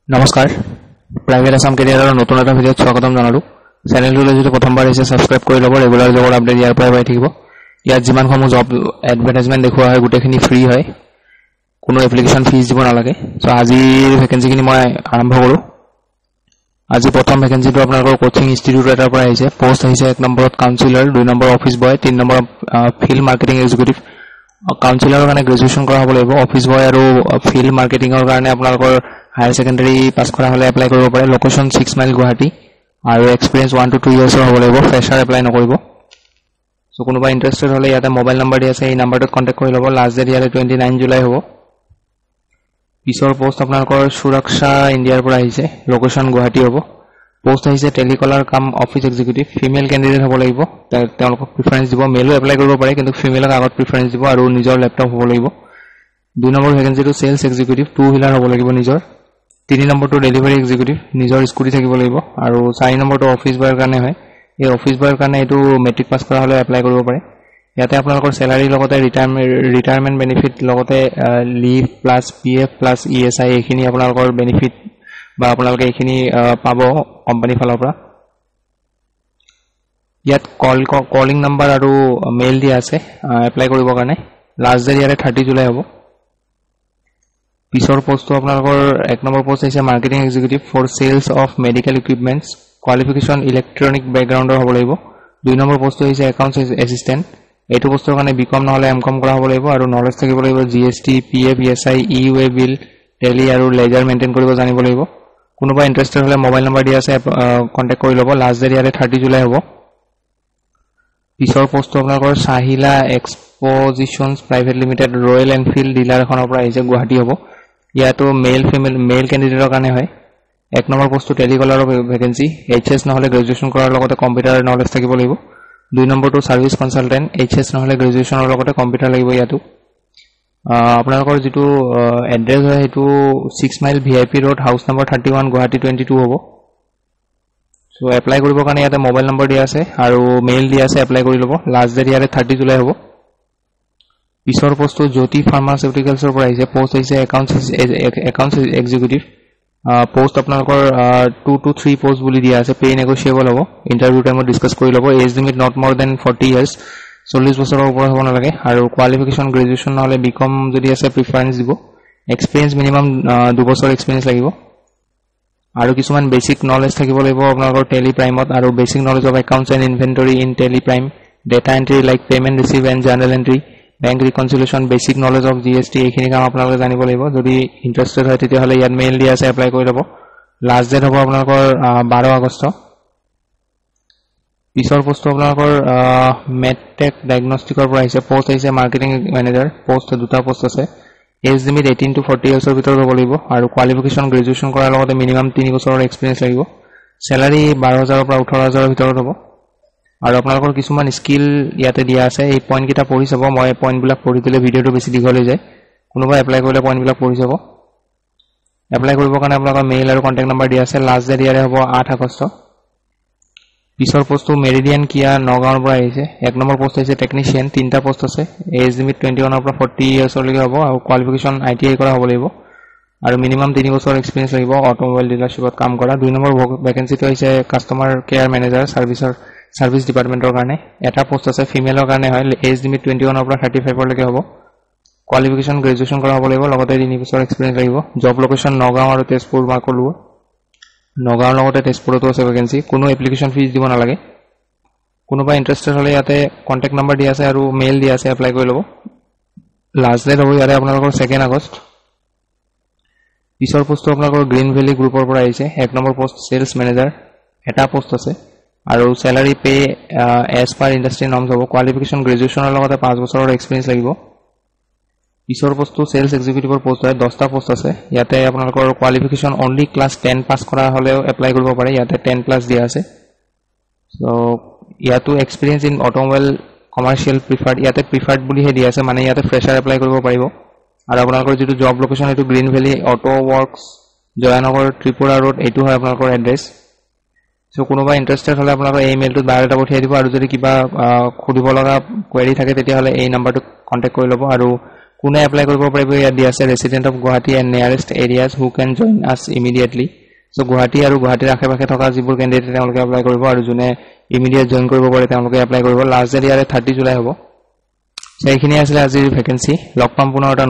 নমস্কাৰ প্ৰাইভেট আসাম কেৰিয়াৰৰ নতুন এটা ভিডিঅ'ত স্বাগতম জনালো চেনেলটোলৈ যদি প্ৰথমবাৰ আহিছে সাবস্ক্ৰাইব কৰি ল'ব ৰেগুলাৰ জবৰ আপডেট ইয়াৰ পৰাই পাই থাকিব ইয়াত যিমানসমূহ জব এডভাৰটাইজমেন্ট দেখুওৱা হয় গোটেইখিনি ফ্ৰী হয় কোনো এপ্লিকেশন ফিজ দিব নালাগে সো আজিৰ ভ্যাকেন্সিখিনি মই আৰম্ভ কৰো আজি প্ৰথম ভ্যাকেন্সিটো আপোনালোকৰ কোচিং ইনষ্টিটিউট এটাৰ পৰা আহিছে পোষ্ট আহিছে 1 নম্বৰত কাউন্সিলৰ 2 number office boy 3 number field marketing executive কাউন্সিলৰ কাৰণে গ্ৰেজুৱেচন কৰা হ'ব লাগিব অফিচ বয় আৰু ফিল্ড মাৰ্কেটিংৰ কাৰণে আপোনালোকৰ হায়াৰ সেকেন্ডাৰী পাস কৰা হলে এপ্লাই কৰিব পাৰে লোকেশন 6 মাইল গুৱাহাটী আৰু এক্সপেৰিয়েন্স 1 to 2 ইয়াৰ্ছৰ হ'ব লাগিব ফ্ৰেছাৰ এপ্লাই নকৰিব সো কোনোবা ইন্টাৰেস্টেড হলে ইয়াতে মোবাইল নম্বৰ দি আছে এই নম্বৰটোত কন্টাক্ট কৰি ল'ব লাষ্ট ডেট ইয়াতে 29 জুলাই হ'ব পিছৰ পোষ্ট আপোনালোকৰ সুৰক্ষা ইণ্ডিয়াৰ পৰা আহিছে লোকেশন গুৱাহাটী হ'ব পোষ্ট আহিছে টেলিকলাৰ কাম অফিচ এক্সিকিউটিভ ফিমেল ক্যান্ডিডেট হ'ব লাগিব তেওঁলোকক প্ৰিফাৰেন্স দিব মেলো এপ্লাই কৰিব পাৰে কিন্তু ফিমেলক আগত প্ৰিফাৰেন্স দিব আৰু নিজৰ ল্যাপটপ হ'ব লাগিব 2 নম্বৰ ভ্যাকেন্সিটো সেলস এক্সিকিউটিভ 2 হুইলাৰ হ'ব লাগিব নিজৰ 3 নম্বৰটো ডেলিভাৰী এক্সিকিউটিভ নিজৰ স্কুটি থাকিব লাগিব আৰু 4 নম্বৰটো অফিচ বয়ৰ কাৰণে হয় এই অফিচ বয়ৰ কাৰণে এটো মেট্ৰিক পাস কৰা হলে এপ্লাই কৰিব পাৰে ইয়াতে আপোনালোকৰ স্যালাৰি লগতে ৰিটায়াৰমেন্ট বেনিফিট লগতে leave plus PF plus ESI এখিনি আপোনালোকৰ বেনিফিট বা আপোনালোকে এখিনি পাব কোম্পানী ফালৰ পৰা ইয়াত কলিং নম্বৰ আৰু মেইল দিয়া আছে এপ্লাই কৰিবৰ কাৰণে লাষ্ট ডেট ইয়াৰে 30 জুলাই হ'ব পিছৰ পোষ্টটো আপোনালোকৰ 1 নম্বৰ পোষ্ট আছে marketing executive for sales of medical equipments qualification electronic ব্যাকগ্ৰাউণ্ডৰ হ'ব লাগিব 2 নম্বৰ পোষ্টটো আছে একাউন্টছ এসিস্ট্যান্ট এটো পোষ্টৰ কাৰণে বিকম নহলে এমকম কৰা হ'ব লাগিব আৰু নলেজ থাকিব লাগিব জিএসটি পিএফ ইএসআই ইউএ বিল টেলি আৰু লেজাৰ মেইনটেইন কৰিব জানিব লাগিব কোনোবা ইন্টাৰেস্টেড হলে মোবাইল নম্বৰ দি আছে কন্টাক্ট কৰি ল'ব লাষ্ট ডেট ইয়াৰে 30 জুলাই হ'ব পিছৰ পোষ্টটো আপোনালোকৰ Sahila expositions private limited Royal Enfield dealer এখনৰ পৰা আহিছে গুৱাহাটী হ'ব ইয়াতো মেল ফিমেল মেল ক্যান্ডিডেটৰ কাৰণে হয় 1 নম্বৰ পোষ্টটো টেলিকলাৰৰ ভ্যাকেন্সি এইচএস নহলে গ্ৰেজুৱেচন কৰাৰ লগতে কম্পিউটাৰ নলেজ থাকিব লাগিব 2 নম্বৰটো সাৰ্ভিস কনসালটেন্ট এইচএস নহলে গ্ৰেজুৱেচনৰ লগতে কম্পিউটাৰ লাগিব ইয়াতো আপোনালোকৰ যেটো এড্ৰেছ হয় হেতু 6 মাইল ভিআইপি ৰোড হাউস নম্বৰ 31 গুৱাহাটী 22 হ'ব সো এপ্লাই কৰিবৰ কাৰণে ইয়াতে মোবাইল নম্বৰ দিয়া আছে আৰু মেইল দিয়া আছে এপ্লাই কৰি ল'ব লাষ্ট ডেট ইয়াৰে 30 জুলাই হ'ব পিছৰ পোষ্টটো জ্যোতি ফাৰ্মাসিউটিকেলছৰ পৰা আহিছে পোষ্ট আহিছে একাউন্টছ এক্সিকিউটিভ পোষ্ট আপোনালোকৰ 2 to 3 পোষ্ট বুলি দিয়া আছে পে নেগোশিয়েবল হ'ব ইন্টাৰভিউ টাইমত ডিসকাস কৰি ল'ব age limit not more than 40 years 40 বছৰৰ ওপৰ হ'ব নালাগে আৰু কোৱালিফিকেশন গ্ৰেজুৱেচন নহলে বিকম যদি আছে প্ৰিফাৰেন্স দিব এক্সপেৰিয়েন্স মিনিমাম 2 বছৰ এক্সপেৰিয়েন্স লাগিব আৰু কিছুমান বেসিক নলেজ থাকিব লাগিব আপোনালোকৰ টেলি প্ৰাইমত আৰু basic knowledge of accounts and inventory in Tally Prime data entry like payment receive and journal entry bank reconciliation basic knowledge of GST এখিনি কাম আপোনালোকে জানিব লাগিব যদি ইন্টাৰেস্টেড হয় তেতিয়া হলে ইয়াত মেইল দিয়া আছে এপ্লাই কৰি ল'ব লাষ্ট ডেট হ'ব আপোনালোকৰ 12 আগষ্ট পিছৰ পোষ্টটো আপোনালোকৰ মেডটেক ডায়াগনস্টিকৰ পৰা আহিছে পোষ্ট আহিছে মাৰ্কেটিং মেনেজাৰ পোষ্ট দুটা পোষ্ট আছে এজ লিমিট 18 to 40 ইয়াৰ্ছৰ ভিতৰত হ'ব লাগিব আৰু কোৱালিফিকেশন গ্ৰেজুৱেচন কৰাৰ লগতে মিনিমাম 3 বছৰৰ এক্সপেৰিয়েন্স লাগিব স্যালাৰি 12000 ৰ পৰা 18000 ৰ ভিতৰত হ'ব আৰু আপোনালোকৰ কিছুমান স্কিল ইয়াতে দিয়া আছে এই পইণ্ট কিটা পঢ়ি চাব মই পইণ্ট বিলাক পঢ়ি দিলে ভিডিওটো বেছি দীঘল হৈ যায় কোনোবা এপ্লাই কৰিলে পইণ্ট বিলাক পঢ়ি চাব এপ্লাই কৰিবৰ কাৰণে আপোনালোকৰ মেইল আৰু কন্টাক্ট নম্বৰ দিয়া আছে লাষ্ট ডেট ইয়াৰে হ'ব 8 আগষ্ট পিছৰ পোষ্টটো মেৰিডিয়ান কিয়া নগাঁৱৰ পৰা আহিছে 1 নম্বৰ পোষ্ট আছে টেকনিশিয়ান 3টা পোষ্ট আছে এজ লিমিট 21 ৰ পৰা 40 ইয়াৰ্ছৰ লৈকে হ'ব আৰু কোৱালিফিকেশন আইটিআই কৰা হ'ব লাগিব আৰু মিনিমাম 3 বছৰ এক্সপেৰিয়েন্স লাগিব অটোমোবাইল ডিলাৰশিপত কাম কৰা 2 নম্বৰ ভ্যাকেন্সিটো হৈছে কাস্টমাৰ কেয়াৰ মেনেজাৰ সাৰ্ভিস ডিপাৰ্টমেন্টৰ কাৰণে এটা পোষ্ট আছে ফিমেলৰ কাৰণে হয় এজ লিমিট 21 ৰ পৰা 35 লৈকে হ'ব কোৱালিফিকেশন গ্ৰেজুৱেচন কৰা হ'ব লাগিব লগতে 3 বছৰ এক্সপেৰিয়েন্স লাগিব জব লোকেশন নগাঁও আৰু তেজপুৰ মাকলু নগাঁওৰ লগতে তেজপুৰতো আছে ভ্যাকেন্সি কোনো এপ্লিকেশন ফিজ দিব নালাগে কোনোবা ইন্টাৰেস্টেড হলে ইয়াতে কন্টাক্ট নম্বৰ দিয়া আছে আৰু মেইল দিয়া আছে এপ্লাই কৰি ল'ব লাষ্ট ডেট হ'ব ইয়াৰে আপোনালোকৰ 2 আগষ্ট পিছৰ পোষ্টটো আপোনালোকৰ গ্ৰীণ ভেলি গ্ৰুপৰ পৰা আহিছে 1 নম্বৰ পোষ্ট সেলস মেনেজাৰ এটা পোষ্ট আছে আৰু salary pay as per industry norms হ'ব কোৱালিফিকেশন গ্ৰেজুৱেচনৰ লগতে 5 বছৰৰ এক্সপেৰিয়েন্স লাগিব পিছৰ পোষ্টটো সেলস এক্সিকিউটিভৰ পোষ্ট হয় 10টা পোষ্ট আছে ইয়াতে আপোনালোকৰ কোৱালিফিকেশন অনলি ক্লাছ 10 পাস কৰা হলেও এপ্লাই কৰিব পাৰে ইয়াতে 10 প্লাস দিয়া আছে সো ইয়াতো experience in automobile commercial preferred ইয়াতে প্ৰিফাৰ্ড বুলিহে দিয়া আছে মানে ইয়াতে ফ্ৰেছাৰ এপ্লাই কৰিব পাৰিব আৰু আপোনালোকৰ যেটো জব লোকেশন এটো Green Valley Auto Works Jayanagar Tripura Road এটো হয় আপোনালোকৰ এড্ৰেছ সো কোনোবা ইন্টাৰেস্টেড হলে আপোনালোকৰ এই মেইলটো বায়োডাটা পঠিয়াই দিব আৰু যদি কিবা খুদিব লগা কোৱেৰি থাকে তেতিয়া হলে এই নম্বৰটো কন্টাক্ট কৰি ল'ব আৰু কোনে এপ্লাই কৰিব পাৰিব ইয়াত দিয়া আছে resident of Guwahati and nearest areas who can join us immediately so Guwahati আৰু গুৱাহাটীৰ আশেপাশে থকা যিবোৰ ক্যান্ডিডেট তেওঁলোকে এপ্লাই কৰিব আৰু যোনে ইমিডিয়েট জয়েন কৰিব পাৰে তেওঁলোকে এপ্লাই কৰিব লাষ্ট ডেট ইয়াৰে 30 জুলাই হ'ব সেইখিনি আছিল আজিৰ ভ্যাকেন্সি লগ পাম পুনৰ এটা